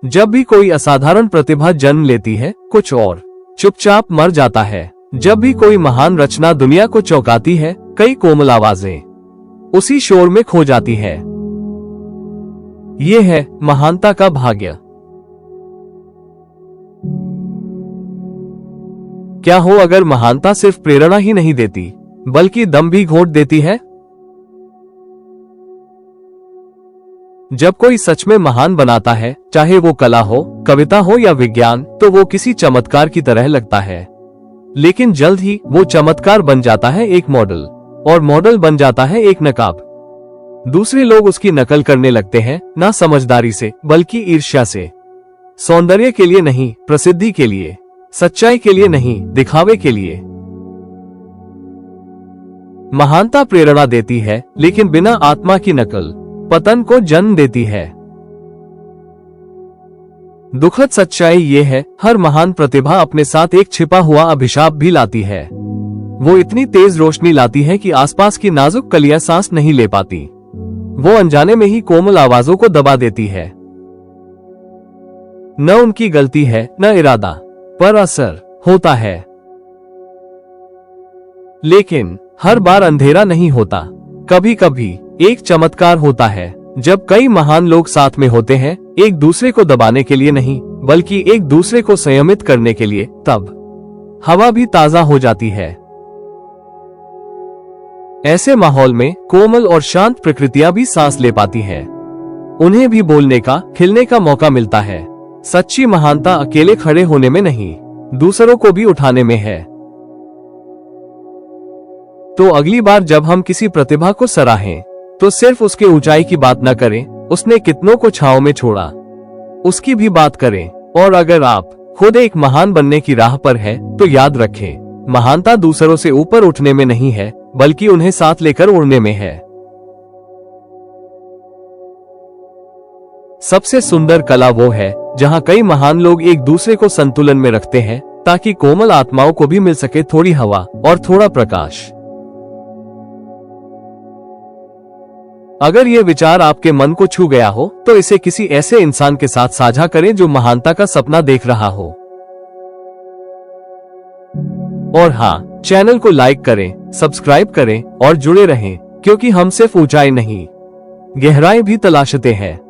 जब भी कोई असाधारण प्रतिभा जन्म लेती है, कुछ और चुपचाप मर जाता है। जब भी कोई महान रचना दुनिया को चौंकाती है, कई कोमल आवाजें उसी शोर में खो जाती है। ये है महानता का भाग्य। क्या हो अगर महानता सिर्फ प्रेरणा ही नहीं देती, बल्कि दम भी घोंट देती है? जब कोई सच में महान बनाता है, चाहे वो कला हो, कविता हो या विज्ञान, तो वो किसी चमत्कार की तरह लगता है। लेकिन जल्द ही वो चमत्कार बन जाता है एक मॉडल, और मॉडल बन जाता है एक नकाब। दूसरे लोग उसकी नकल करने लगते हैं, ना समझदारी से बल्कि ईर्ष्या से। सौंदर्य के लिए नहीं, प्रसिद्धि के लिए, सच्चाई के लिए नहीं, दिखावे के लिए। महानता प्रेरणा देती है, लेकिन बिना आत्मा की नकल पतन को जन्म देती है। दुखद सच्चाई ये है, हर महान प्रतिभा अपने साथ एक छिपा हुआ अभिशाप भी लाती है। वो इतनी तेज रोशनी लाती है कि आसपास की नाजुक कलियां सांस नहीं ले पाती। वो अनजाने में ही कोमल आवाजों को दबा देती है। न उनकी गलती है, न इरादा, पर असर होता है। लेकिन हर बार अंधेरा नहीं होता। कभी कभी एक चमत्कार होता है, जब कई महान लोग साथ में होते हैं, एक दूसरे को दबाने के लिए नहीं, बल्कि एक दूसरे को संयमित करने के लिए। तब हवा भी ताजा हो जाती है। ऐसे माहौल में कोमल और शांत प्रकृतियां भी सांस ले पाती है। उन्हें भी बोलने का, खिलने का मौका मिलता है। सच्ची महानता अकेले खड़े होने में नहीं, दूसरों को भी उठाने में है। तो अगली बार जब हम किसी प्रतिभा को सराहें, तो सिर्फ उसके ऊंचाई की बात न करें, उसने कितनों को छांव में छोड़ा, उसकी भी बात करें। और अगर आप खुद एक महान बनने की राह पर हैं, तो याद रखें, महानता दूसरों से ऊपर उठने में नहीं है, बल्कि उन्हें साथ लेकर उड़ने में है। सबसे सुंदर कला वो है जहां कई महान लोग एक दूसरे को संतुलन में रखते हैं, ताकि कोमल आत्माओं को भी मिल सके थोड़ी हवा और थोड़ा प्रकाश। अगर ये विचार आपके मन को छू गया हो, तो इसे किसी ऐसे इंसान के साथ साझा करें जो महानता का सपना देख रहा हो। और हाँ, चैनल को लाइक करें, सब्सक्राइब करें और जुड़े रहें, क्योंकि हम सिर्फ ऊंचाई नहीं, गहराई भी तलाशते हैं।